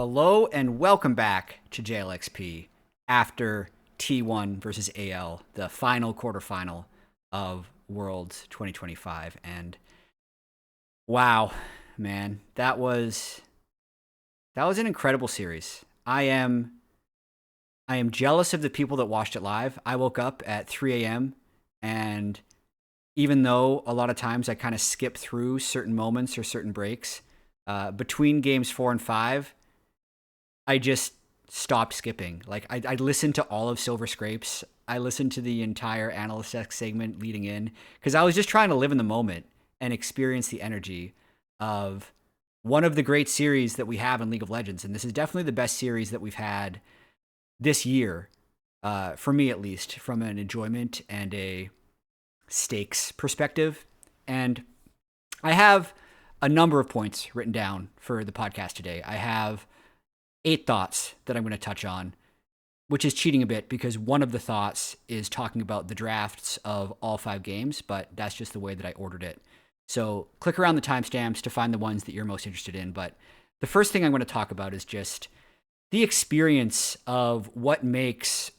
Hello and welcome back to JLXP after T1 versus AL, the final quarterfinal of Worlds 2025. And wow, man, that was an incredible series. I am jealous of the people that watched it live. I woke up at 3 a.m. and even though a lot of times I kind of skip through certain moments or certain breaks, between games 4 and 5, I just stopped skipping. Like I listened to all of Silver Scrapes. I listened to the entire Analyst X segment leading in because I was just trying to live in the moment and experience the energy of one of the great series that we have in League of Legends. And this is definitely the best series that we've had this year, for me at least, from an enjoyment and a stakes perspective. And I have a number of points written down for the podcast today. I have 8 thoughts that I'm going to touch on, which is cheating a bit because one of the thoughts is talking about the drafts of all 5 games, but that's just the way that I ordered it. So click around the timestamps to find the ones that you're most interested in. But the first thing I'm going to talk about is just the experience of what makes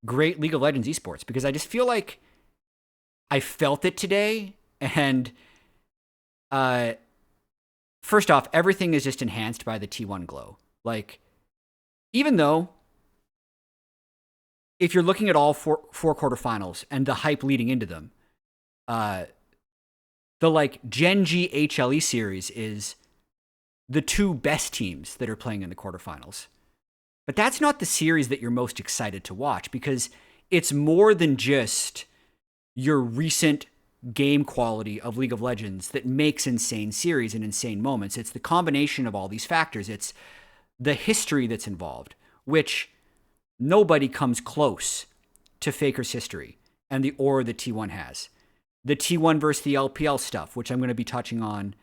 great League of Legends esports, because I just feel like I felt it today. And first off, everything is just enhanced by the T1 glow. Like, even though if you're looking at all four quarterfinals and the hype leading into them, the like GenG HLE series is the 2 best teams that are playing in the quarterfinals. But that's not the series that you're most excited to watch because it's more than just your recent game quality of League of Legends that makes insane series and insane moments. It's the combination of all these factors. It's the history that's involved, which nobody comes close to Faker's history and the aura that T1 has. The T1 versus the LPL stuff, which I'm going to be touching on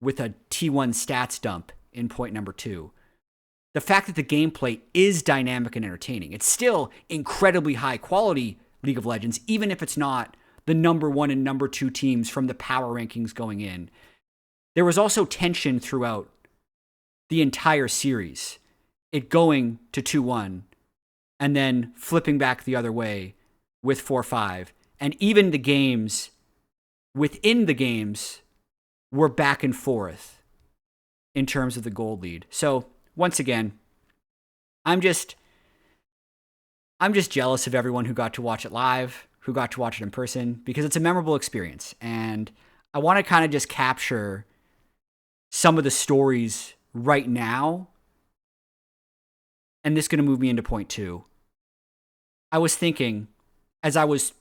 with a T1 stats dump in point number 2. The fact that the gameplay is dynamic and entertaining. It's still incredibly high quality League of Legends, even if it's not the number 1 and number 2 teams from the power rankings going in. There was also tension throughout the entire series, it going to 2-1 and then flipping back the other way with 4-5. And even the games within the games were back and forth in terms of the gold lead. So once again, I'm just jealous of everyone who got to watch it live, who got to watch it in person, because it's a memorable experience. And I want to kind of just capture some of the stories right now. And this is going to move me into point 2. I was thinking, as I was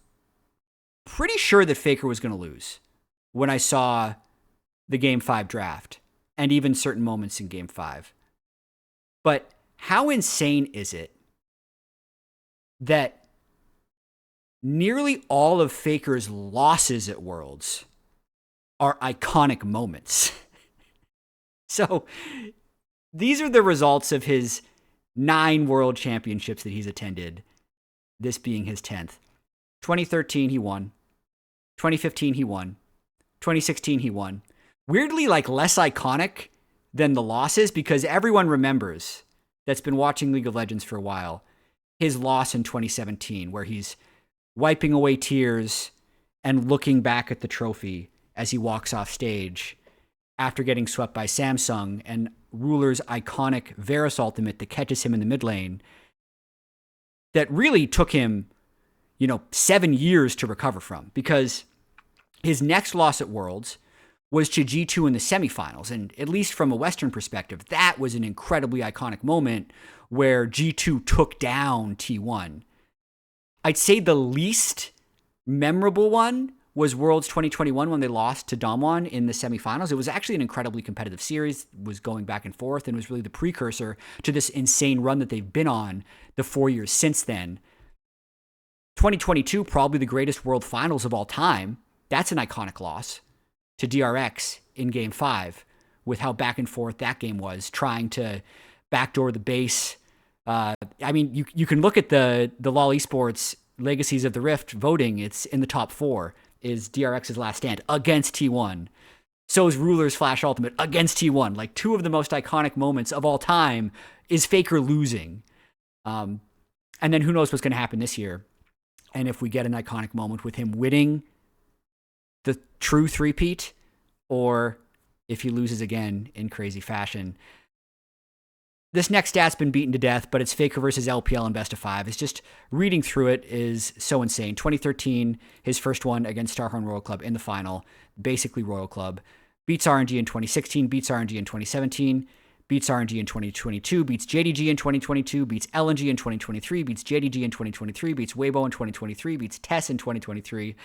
pretty sure that Faker was going to lose when I saw the Game 5 draft and even certain moments in Game 5. But how insane is it that nearly all of Faker's losses at Worlds are iconic moments? So these are the results of his 9 world championships that he's attended, this being his 10th. 2013, he won. 2015, he won. 2016, he won. Weirdly, like, less iconic than the losses, because everyone remembers, that's been watching League of Legends for a while, his loss in 2017, where he's wiping away tears and looking back at the trophy as he walks off stage after getting swept by Samsung and Ruler's iconic Varus ultimate that catches him in the mid lane that really took him, 7 years to recover from, because his next loss at Worlds was to G2 in the semifinals. And at least from a Western perspective, that was an incredibly iconic moment where G2 took down T1. I'd say the least memorable one was Worlds 2021 when they lost to Damwon in the semifinals. It was actually an incredibly competitive series, was going back and forth, and was really the precursor to this insane run that they've been on the 4 years since then. 2022, probably the greatest World Finals of all time. That's an iconic loss to DRX in Game 5 with how back and forth that game was, trying to backdoor the base. You can look at the LoL Esports Legacies of the Rift voting. It's in the top 4 is DRX's last stand against T1. So is Ruler's Flash Ultimate against T1. Like, two of the most iconic moments of all time is Faker losing. And then who knows what's going to happen this year. And if we get an iconic moment with him winning the true three-peat, or if he loses again in crazy fashion. This next stat's been beaten to death, but it's Faker versus LPL in best of 5. It's just, reading through it is so insane. 2013, his first one against Starhorn Royal Club in the final, basically Royal Club. Beats RNG in 2016, beats RNG in 2017, beats RNG in 2022, beats JDG in 2022, beats LNG in 2023, beats JDG in 2023, beats Weibo in 2023, beats Tess in 2023.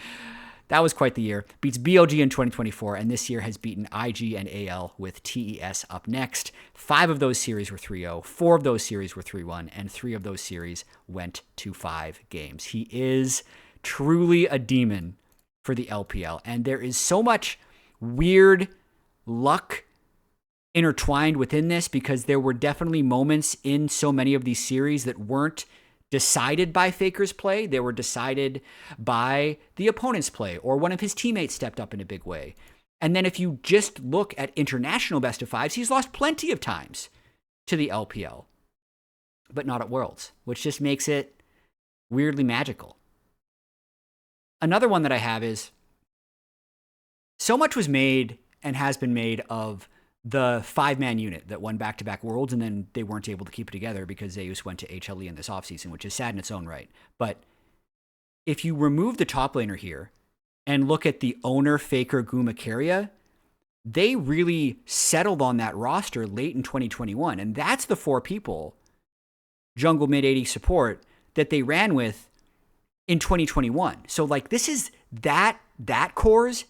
That was quite the year. Beats BLG in 2024, and this year has beaten IG and AL with TES up next. 5 of those series were 3-0, 4 of those series were 3-1, and 3 of those series went to 5 games. He is truly a demon for the LPL, and there is so much weird luck intertwined within this, because there were definitely moments in so many of these series that weren't decided by Faker's play. They were decided by the opponent's play, or one of his teammates stepped up in a big way. And then if you just look at international best of 5s, he's lost plenty of times to the LPL, but not at Worlds, which just makes it weirdly magical. Another one that I have is, so much was made and has been made of the 5-man unit that won back-to-back Worlds, and then they weren't able to keep it together because Zeus went to HLE in this offseason, which is sad in its own right. But if you remove the top laner here and look at the owner, Faker, Guma, Keria, they really settled on that roster late in 2021, and that's the 4 people, jungle, mid, 80 support, that they ran with in 2021. So, like, this is that core's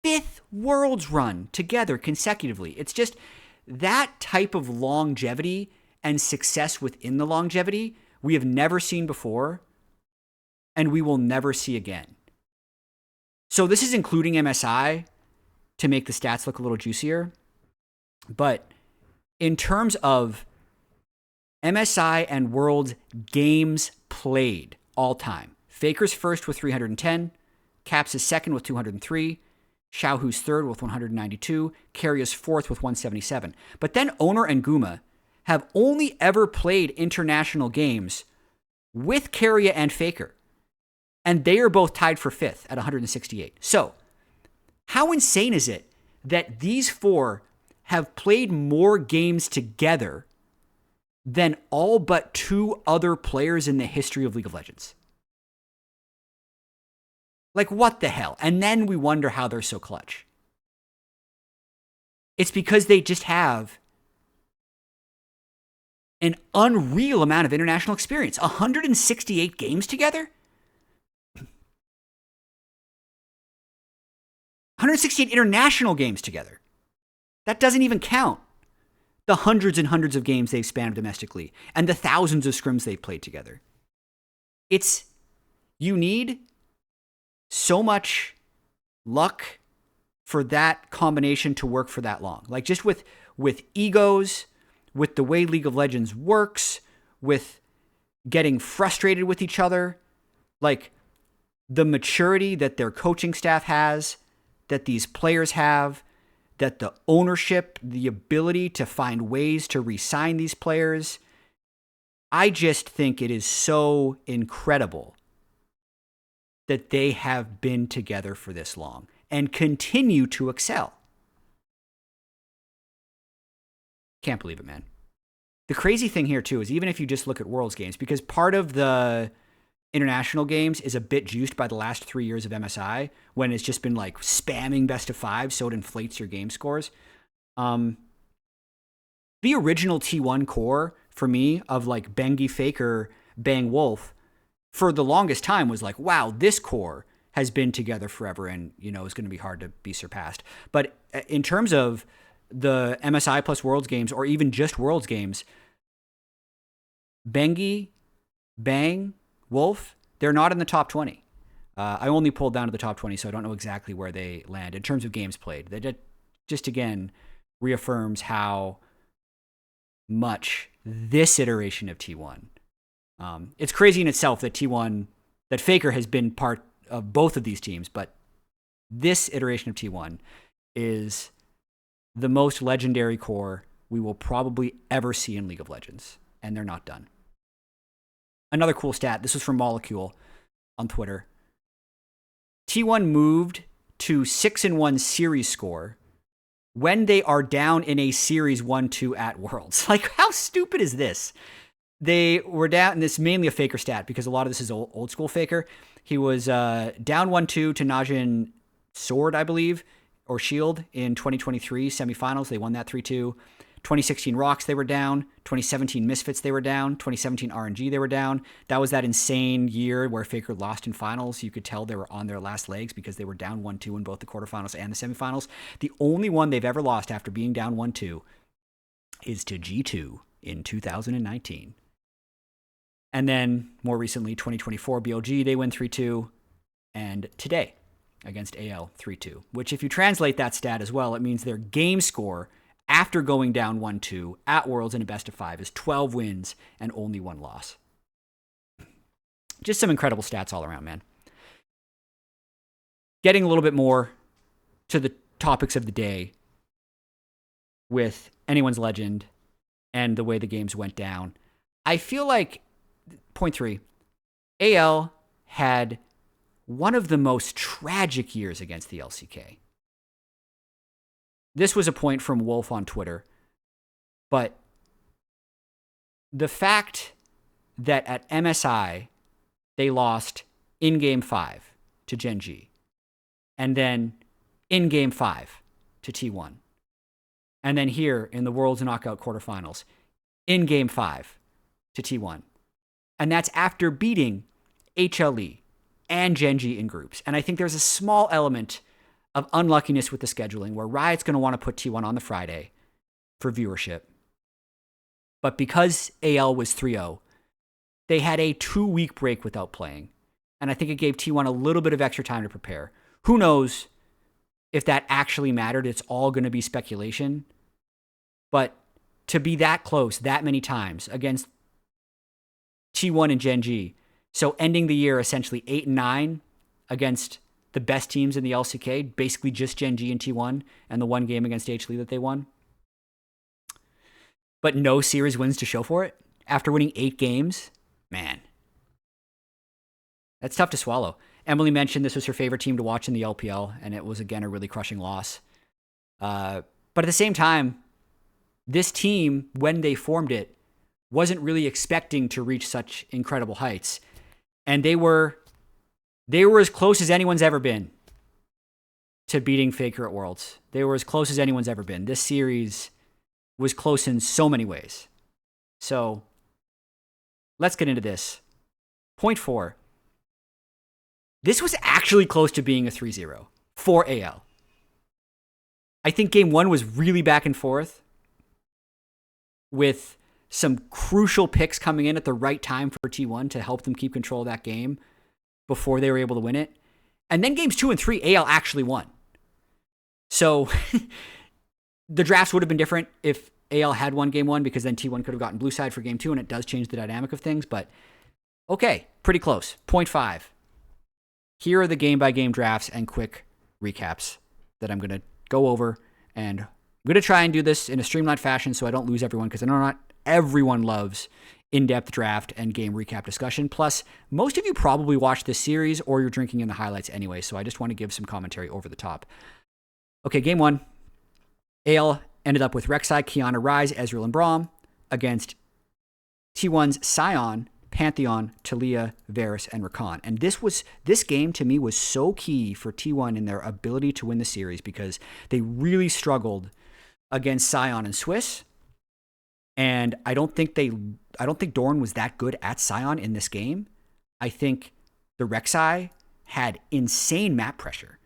5th Worlds run together consecutively. It's just that type of longevity and success within the longevity we have never seen before, and we will never see again. So this is including MSI to make the stats look a little juicier. But in terms of MSI and Worlds games played all time, Faker's first with 310, Caps is second with 203, Xiaohu's third with 192, Keria's fourth with 177. But then Owner and Guma have only ever played international games with Keria and Faker, and they are both tied for 5th at 168. So, how insane is it that these 4 have played more games together than all but 2 other players in the history of League of Legends? Like, what the hell? And then we wonder how they're so clutch. It's because they just have an unreal amount of international experience. 168 games together? 168 international games together. That doesn't even count the hundreds and hundreds of games they've spanned domestically and the thousands of scrims they've played together. You need so much luck for that combination to work for that long. Like, just with egos, with the way League of Legends works, with getting frustrated with each other, like the maturity that their coaching staff has, that these players have, that the ownership, the ability to find ways to re-sign these players. I just think it is so incredible that they have been together for this long and continue to excel. Can't believe it, man. The crazy thing here, too, is even if you just look at Worlds games, because part of the international games is a bit juiced by the last 3 years of MSI, when it's just been like spamming best of 5, so it inflates your game scores. The original T1 core, for me, of like Bengi, Faker, Bang, Wolf, for the longest time was like, wow, this core has been together forever and, is going to be hard to be surpassed. But in terms of the MSI plus Worlds games, or even just Worlds games, Bengi, Bang, Wolf, they're not in the top 20. I only pulled down to the top 20, so I don't know exactly where they land in terms of games played. That just, again, reaffirms how much this iteration of T1. It's crazy in itself that that Faker has been part of both of these teams, but this iteration of T1 is the most legendary core we will probably ever see in League of Legends, and they're not done. Another cool stat, this was from Molecule on Twitter. T1 moved to 6-1 series score when they are down in a series 1-2 at Worlds. Like, how stupid is this? They were down, and this is mainly a Faker stat because a lot of this is old school Faker. He was down 1-2 to Najin Sword, I believe, or Shield in 2023 semifinals. They won that 3-2. 2016 Rocks, they were down. 2017 Misfits, they were down. 2017 RNG, they were down. That was that insane year where Faker lost in finals. You could tell they were on their last legs because they were down 1-2 in both the quarterfinals and the semifinals. The only one they've ever lost after being down 1-2 is to G2 in 2019. And then, more recently, 2024 BLG, they win 3-2. And today, against AL, 3-2. Which, if you translate that stat as well, it means their game score after going down 1-2 at Worlds in a best of 5 is 12 wins and only 1 loss. Just some incredible stats all around, man. Getting a little bit more to the topics of the day with Anyone's Legend and the way the games went down. I feel like, point 3, AL had one of the most tragic years against the LCK. This was a point from Wolf on Twitter, but the fact that at MSI, they lost in Game 5 to GenG, and then in Game 5 to T1, and then here in the Worlds Knockout quarterfinals, in Game 5 to T1, and that's after beating HLE and GenG in groups. And I think there's a small element of unluckiness with the scheduling where Riot's going to want to put T1 on the Friday for viewership. But because AL was 3-0, they had a 2-week break without playing. And I think it gave T1 a little bit of extra time to prepare. Who knows if that actually mattered? It's all going to be speculation. But to be that close that many times against T1 and GenG, so ending the year essentially 8-9 against the best teams in the LCK, basically just GenG and T1, and the one game against HLE that they won. But no series wins to show for it after winning 8 games. Man, that's tough to swallow. Emily mentioned this was her favorite team to watch in the LPL, and it was, again, a really crushing loss. But at the same time, this team, when they formed it, wasn't really expecting to reach such incredible heights. And they were as close as anyone's ever been to beating Faker at Worlds. They were as close as anyone's ever been. This series was close in so many ways. So let's get into this. Point 4. This was actually close to being a 3-0 for AL. I think game 1 was really back and forth with some crucial picks coming in at the right time for T1 to help them keep control of that game before they were able to win it. And then games 2 and 3, AL actually won. So the drafts would have been different if AL had won game 1 because then T1 could have gotten blue side for game 2, and it does change the dynamic of things. But okay, pretty close. Point 5. Here are the game-by-game drafts and quick recaps that I'm going to go over. And I'm going to try and do this in a streamlined fashion so I don't lose everyone, because I know not everyone loves in-depth draft and game recap discussion. Plus, most of you probably watched this series or you're drinking in the highlights anyway, so I just want to give some commentary over the top. Okay, game 1. AL ended up with Rek'Sai, Kiana, Ryze, Ezreal, and Braum against T1's Sion, Pantheon, Taliyah, Varus, and Rakan. And this game to me was so key for T1 in their ability to win the series because they really struggled against Sion and Swiss. And I don't think Dorn was that good at Sion in this game. I think the Rek'Sai had insane map pressure.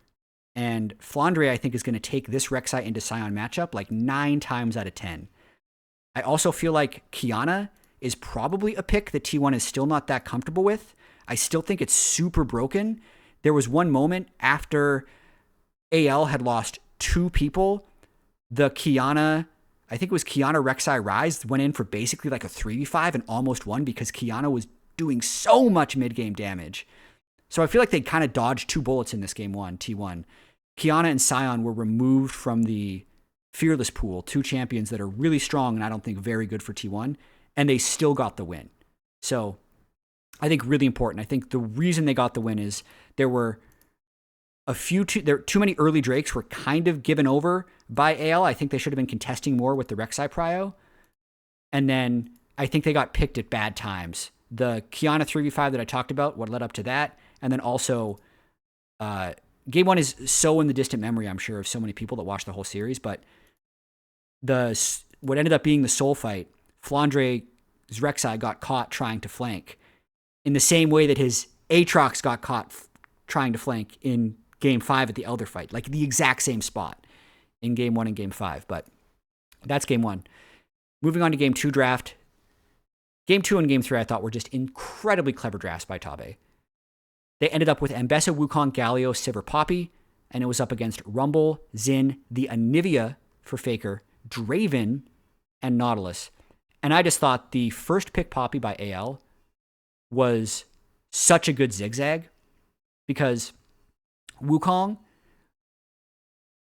And Flandre, I think, is going to take this Rek'Sai into Sion matchup like 9 times out of 10. I also feel like Kiana is probably a pick that T1 is still not that comfortable with. I still think it's super broken. There was one moment after AL had lost 2 people, the Kiana, I think it was Kiana, Rek'Sai, Ryze went in for basically like a 3v5 and almost won because Kiana was doing so much mid-game damage. So I feel like they kind of dodged 2 bullets in this game 1, T1. Kiana and Sion were removed from the Fearless pool, two champions that are really strong and I don't think very good for T1, and they still got the win. So I think really important. I think the reason they got the win is there were too many early Drakes were kind of given over by AL. I think they should have been contesting more with the Rek'Sai Prio. And then I think they got picked at bad times. The Kiana 3v5 that I talked about, what led up to that, and then also Game 1 is so in the distant memory, I'm sure, of so many people that watched the whole series, but what ended up being the soul fight, Flandre's Rek'Sai got caught trying to flank in the same way that his Aatrox got caught trying to flank in Game 5 at the Elder fight, like the exact same spot in Game 1 and Game 5, but that's Game 1. Moving on to Game 2 draft. Game 2 and Game 3 I thought were just incredibly clever drafts by Tabe. They ended up with Ambessa, Wukong, Galio, Sivir, Poppy, and it was up against Rumble, Xin, the Anivia for Faker, Draven, and Nautilus. And I just thought the first pick Poppy by AL was such a good zigzag because Wukong,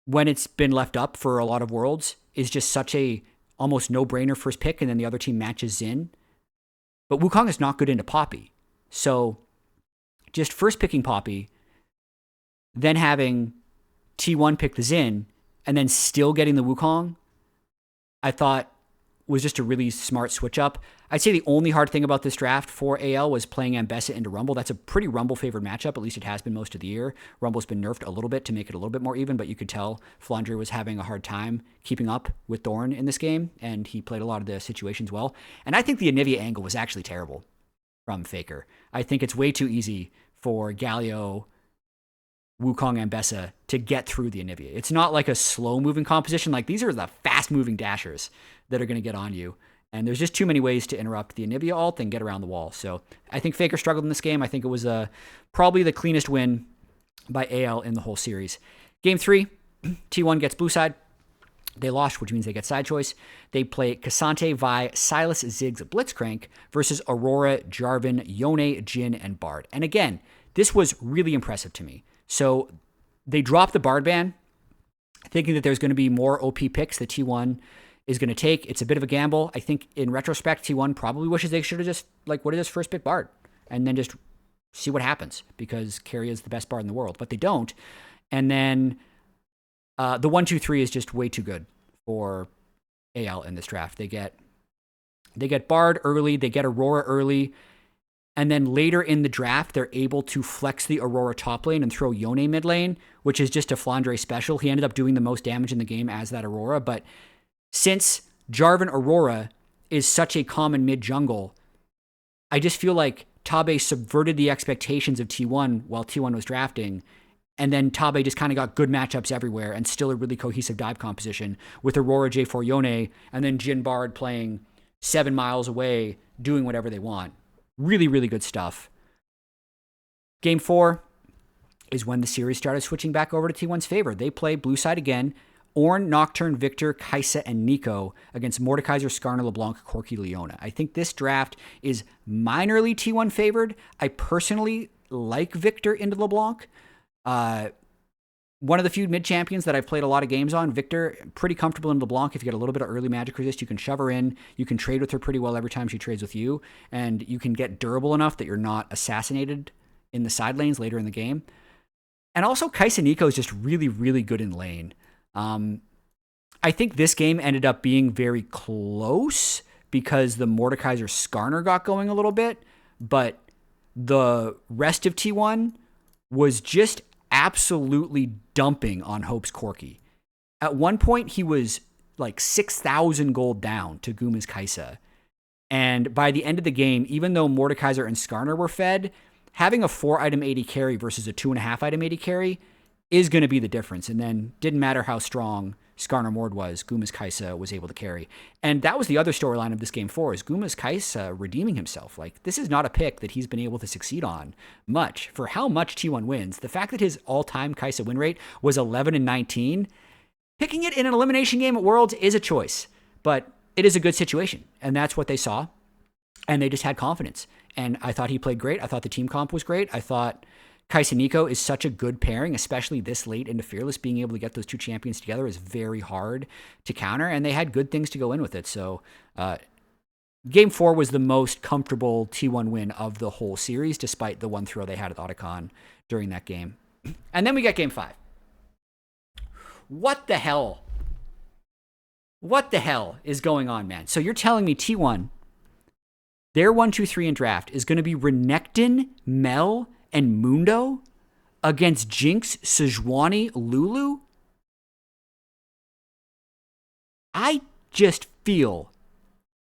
when it's been left up for a lot of worlds, is just such a almost no-brainer first pick, and then the other team matches Xin. But Wukong is not good into Poppy. So just first picking Poppy, then having T1 pick the Xin, and then still getting the Wukong, I thought was just a really smart switch up. I'd say the only hard thing about this draft for AL was playing Ambessa into Rumble. That's a pretty Rumble-favored matchup, at least it has been most of the year. Rumble's been nerfed a little bit to make it a little bit more even, but you could tell Flandre was having a hard time keeping up with Thorn in this game, and he played a lot of the situations well. And I think the Anivia angle was actually terrible from Faker. I think it's way too easy for Galio, Wukong, Ambessa to get through the Anivia. It's not like a slow-moving composition. Like, these are the fast-moving dashers that are going to get on you. And there's just too many ways to interrupt the Anivia ult and get around the wall. So I think Faker struggled in this game. I think it was probably the cleanest win by AL in the whole series. Game 3, T1 gets blue side. They lost, which means they get side choice. They play Cassante, Vi, Silas, Ziggs, Blitzcrank versus Aurora, Jarvan, Yone, Jhin, and Bard. And again, this was really impressive to me. So they dropped the Bard ban, thinking that there's going to be more OP picks that T1 is going to take. It's a bit of a gamble. I think in retrospect, T1 probably wishes they should have just, like, what is this first pick Bard? And then just see what happens, because Keria is the best Bard in the world. But they don't. And then the 1-2-3 is just way too good for AL in this draft. They get Bard early, they get Aurora early, and then later in the draft, they're able to flex the Aurora top lane and throw Yone mid lane, which is just a Flandre special. He ended up doing the most damage in the game as that Aurora, but since Jarvan Aurora is such a common mid jungle, I just feel like Tabe subverted the expectations of T1 while T1 was drafting, and then Tabe just kind of got good matchups everywhere and still a really cohesive dive composition with Aurora, J4, Yone, and then Jhin Bard playing 7 miles away, doing whatever they want. Really, really good stuff. Game 4 is when the series started switching back over to T1's favor. They play blue side again. Ornn, Nocturne, Victor, Kai'Sa, and Nico against Mordekaiser, Skarner, LeBlanc, Corki, Leona. I think this draft is minorly T1 favored. I personally like Victor into LeBlanc. One of the few mid champions that I've played a lot of games on. Victor, pretty comfortable in LeBlanc. If you get a little bit of early magic resist, you can shove her in. You can trade with her pretty well every time she trades with you. And you can get durable enough that you're not assassinated in the side lanes later in the game. And also, Kai'Sa Nico is just really, really good in lane. I think this game ended up being very close because the Mordekaiser Skarner got going a little bit. But the rest of T1 was just absolutely dumping on Hope's Corki. At one point, he was like 6,000 gold down to Guma's Kai'Sa. And by the end of the game, even though Mordekaiser and Skarner were fed, having a 4-item AD carry versus a 2.5-item AD carry is going to be the difference. And then didn't matter how strong Skarner Mord was, Guma's Kai'Sa was able to carry. And that was the other storyline of this game 4, is Guma's Kai'Sa redeeming himself. Like, this is not a pick that he's been able to succeed on much. For how much T1 wins, the fact that his all-time Kai'Sa win rate was 11-19, picking it in an elimination game at Worlds is a choice. But it is a good situation, and that's what they saw. And they just had confidence. And I thought he played great. I thought the team comp was great. I thought Kais and Nico is such a good pairing, especially this late into Fearless. Being able to get those two champions together is very hard to counter, and they had good things to go in with it. So Game 4 was the most comfortable T1 win of the whole series, despite the one throw they had at Otacon during that game. And then we get Game 5. What the hell? What the hell is going on, man? So you're telling me T1, their 1-2-3 in draft is going to be Renekton, Mel, and Mundo against Jinx, Sejuani, Lulu? I just feel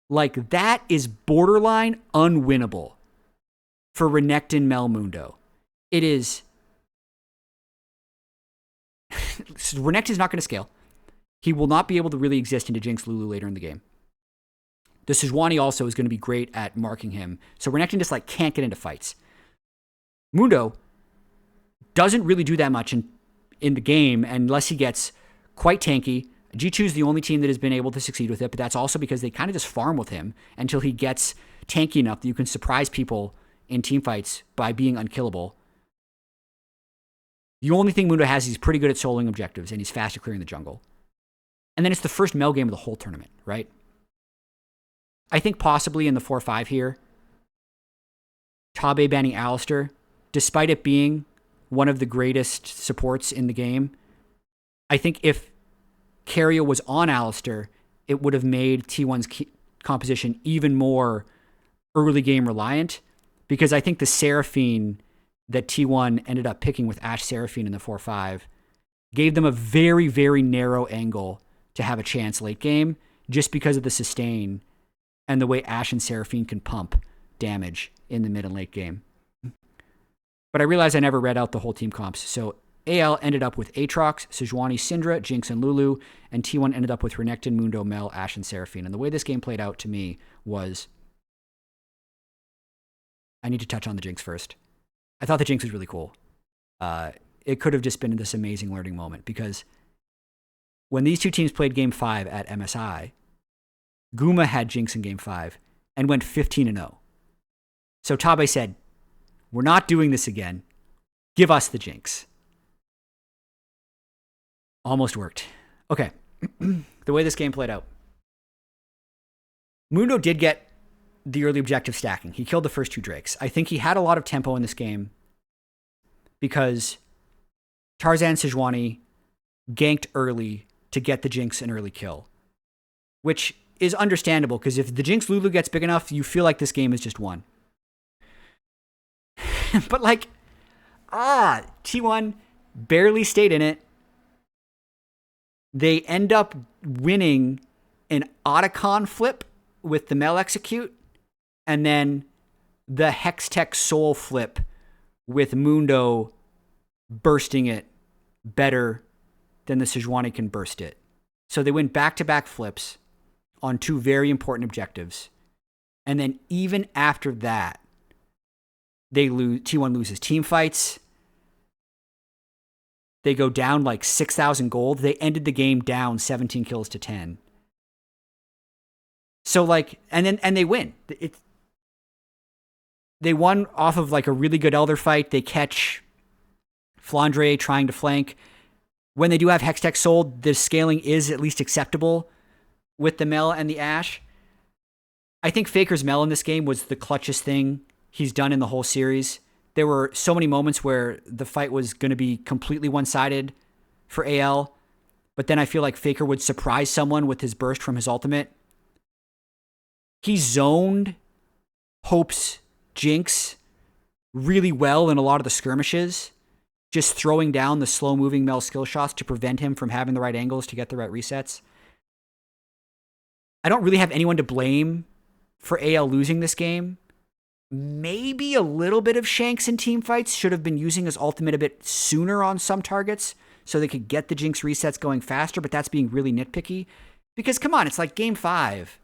like that is borderline unwinnable for Renekton, Mel, Mundo. It is. Renekton's not going to scale. He will not be able to really exist into Jinx, Lulu later in the game. The Sejuani also is going to be great at marking him. So Renekton just like can't get into fights. Mundo doesn't really do that much in the game unless he gets quite tanky. G2 is the only team that has been able to succeed with it, but that's also because they kind of just farm with him until he gets tanky enough that you can surprise people in teamfights by being unkillable. The only thing Mundo has, he's pretty good at soloing objectives, and he's fast at clearing the jungle. And then it's the first Mel game of the whole tournament, right? I think possibly in the 4-5 here, Tabe banning Alistar, despite it being one of the greatest supports in the game, I think if Keria was on Alistar, it would have made T1's composition even more early game reliant, because I think the Seraphine that T1 ended up picking with Ashe Seraphine in the 4-5 gave them a very, very narrow angle to have a chance late game, just because of the sustain and the way Ashe and Seraphine can pump damage in the mid and late game. But I realized I never read out the whole team comps, so AL ended up with Aatrox, Sejuani, Syndra, Jinx, and Lulu, and T1 ended up with Renekton, Mundo, Mel, Ashe, and Seraphine. And the way this game played out to me was... I need to touch on the Jinx first. I thought the Jinx was really cool. It could have just been this amazing learning moment, because when these two teams played Game 5 at MSI, Guma had Jinx in Game 5 and went 15-0. So Tabe said, we're not doing this again. Give us the Jinx. Almost worked. Okay. The way this game played out. Mundo did get the early objective stacking. He killed the first two Drakes. I think he had a lot of tempo in this game because Tarzan Sejuani ganked early to get the Jinx an early kill, which is understandable because if the Jinx Lulu gets big enough, you feel like this game is just won. But like, T1 barely stayed in it. They end up winning an Otacon flip with the Mel execute, and then the Hextech Soul flip with Mundo bursting it better than the Sejuani can burst it. So they went back-to-back flips on two very important objectives. And then even after that, T1 loses team fights. They go down like 6,000 gold. They ended the game down 17 kills to 10. So like, and they win. They won off of like a really good Elder fight. They catch Flandre trying to flank. When they do have Hextech Soul, the scaling is at least acceptable with the Mel and the Ashe. I think Faker's Mel in this game was the clutchest thing he's done in the whole series. There were so many moments where the fight was going to be completely one-sided for AL, but then I feel like Faker would surprise someone with his burst from his ultimate. He zoned Hope's Jinx really well in a lot of the skirmishes, just throwing down the slow-moving Mel skill shots to prevent him from having the right angles to get the right resets. I don't really have anyone to blame for AL losing this game. Maybe a little bit of Shanks in team fights. Should have been using his ultimate a bit sooner on some targets so they could get the Jinx resets going faster, but that's being really nitpicky. Because, come on, it's like Game 5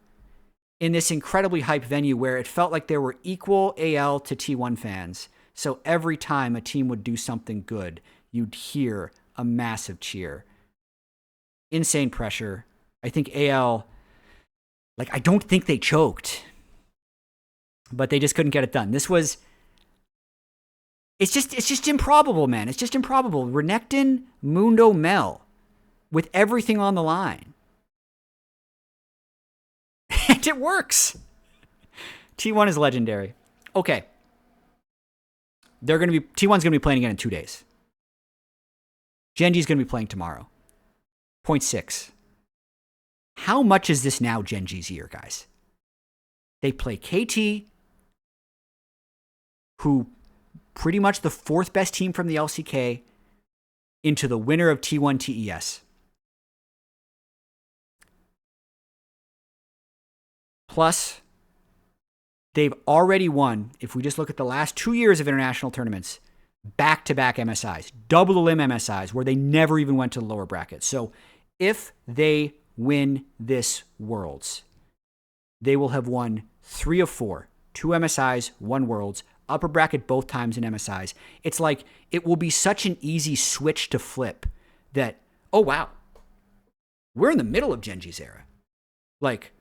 in this incredibly hyped venue where it felt like there were equal AL to T1 fans. So every time a team would do something good, you'd hear a massive cheer. Insane pressure. I think AL, like, I don't think they choked, but they just couldn't get it done. This was It's just improbable, man. It's just improbable. Renekton, Mundo, Mel, with everything on the line. And it works. T1 is legendary. Okay. T1's gonna be playing again in 2 days. GenG's gonna be playing tomorrow. Point 6. How much is this now GenG's year, guys? They play KT, who pretty much the 4th best team from the LCK, into the winner of T1 TES. Plus, they've already won, if we just look at the last 2 years of international tournaments, back-to-back MSIs, double the limb MSIs, where they never even went to the lower bracket. So if they win this Worlds, they will have won 3 of 4, 2 MSIs, 1 Worlds, upper bracket both times in MSIs. It's like it will be such an easy switch to flip that, oh wow, we're in the middle of GenG's era. Like,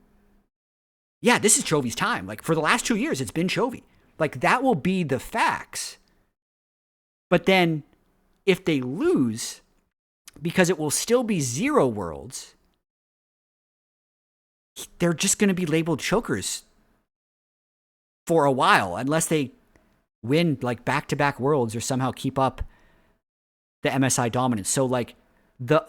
yeah, this is Chovy's time. Like, for the last 2 years, it's been Chovy. Like, that will be the facts. But then, if they lose, because it will still be 0 Worlds, they're just going to be labeled chokers for a while, unless they win, like, back-to-back Worlds or somehow keep up the MSI dominance. So, like, the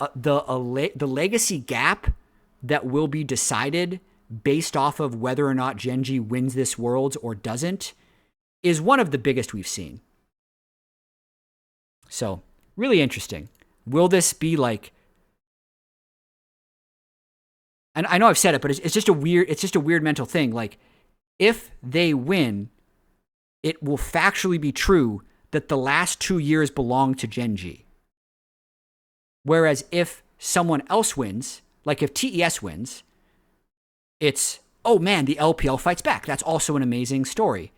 legacy gap that will be decided based off of whether or not GenG wins this Worlds or doesn't is one of the biggest we've seen. So, really interesting. Will this be like, and I know I've said it, but it's just a weird mental thing. Like, if they win, it will factually be true that the last 2 years belong to GenG. Whereas if someone else wins, like if TES wins, it's, oh man, the LPL fights back. That's also an amazing story.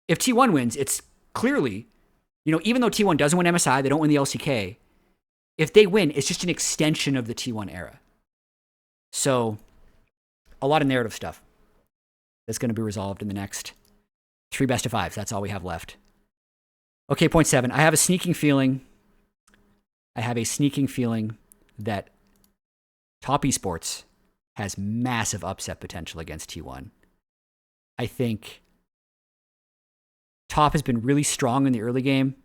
If T1 wins, it's clearly, even though T1 doesn't win MSI, they don't win the LCK. If they win, it's just an extension of the T1 era. So, a lot of narrative stuff that's going to be resolved in the next 3 best of 5s. That's all we have left. Okay, point 7. I have a sneaking feeling that Top Esports has massive upset potential against T1. I think Top has been really strong in the early game.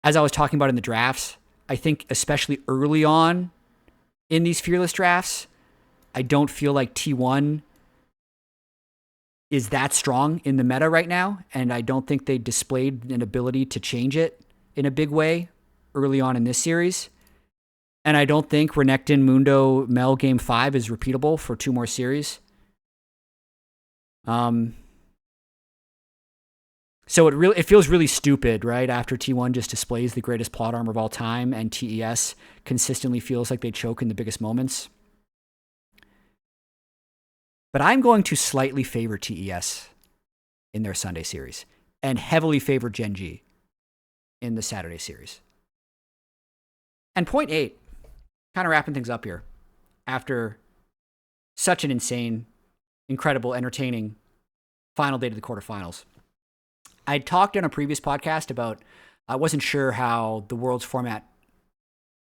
As I was talking about in the drafts, I think especially early on in these Fearless drafts, I don't feel like T1 is that strong in the meta right now, and I don't think they displayed an ability to change it in a big way early on in this series. And I don't think Renekton, Mundo, Mel Game 5 is repeatable for 2 more series. So it feels really stupid, right? After T1 just displays the greatest plot armor of all time and TES consistently feels like they choke in the biggest moments. But I'm going to slightly favor TES in their Sunday series and heavily favor GenG in the Saturday series. And point 8, kind of wrapping things up here, after such an insane, incredible, entertaining final day to the quarterfinals. I talked on a previous podcast about I wasn't sure how the Worlds format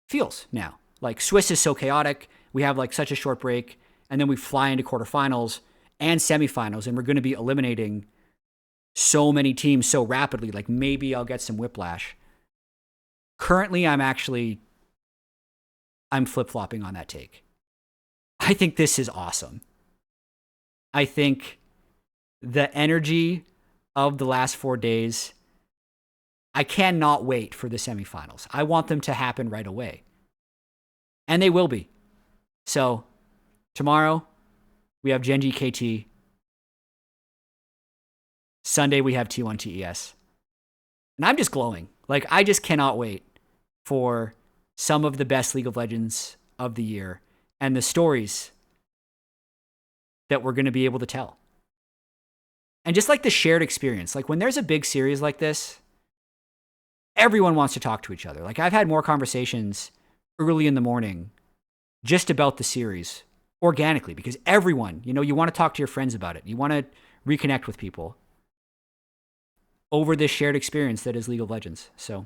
feels now. Like, Swiss is so chaotic. We have like such a short break, and then we fly into quarterfinals and semifinals, and we're going to be eliminating so many teams so rapidly. Like, maybe I'll get some whiplash. Currently, I'm flip-flopping on that take. I think this is awesome. I think the energy of the last 4 days, I cannot wait for the semifinals. I want them to happen right away. And they will be. So, tomorrow, we have GenG KT. Sunday, we have T1 TES. And I'm just glowing. Like, I just cannot wait for some of the best League of Legends of the year and the stories that we're going to be able to tell. And just like the shared experience, like when there's a big series like this, everyone wants to talk to each other. Like, I've had more conversations early in the morning just about the series organically, because everyone, you want to talk to your friends about it. You want to reconnect with people. over this shared experience that is League of Legends. So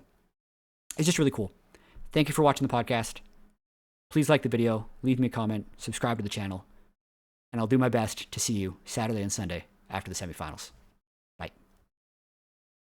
it's just really cool. Thank you for watching the podcast. Please like the video, leave me a comment, subscribe to the channel, and I'll do my best to see you Saturday and Sunday after the semifinals.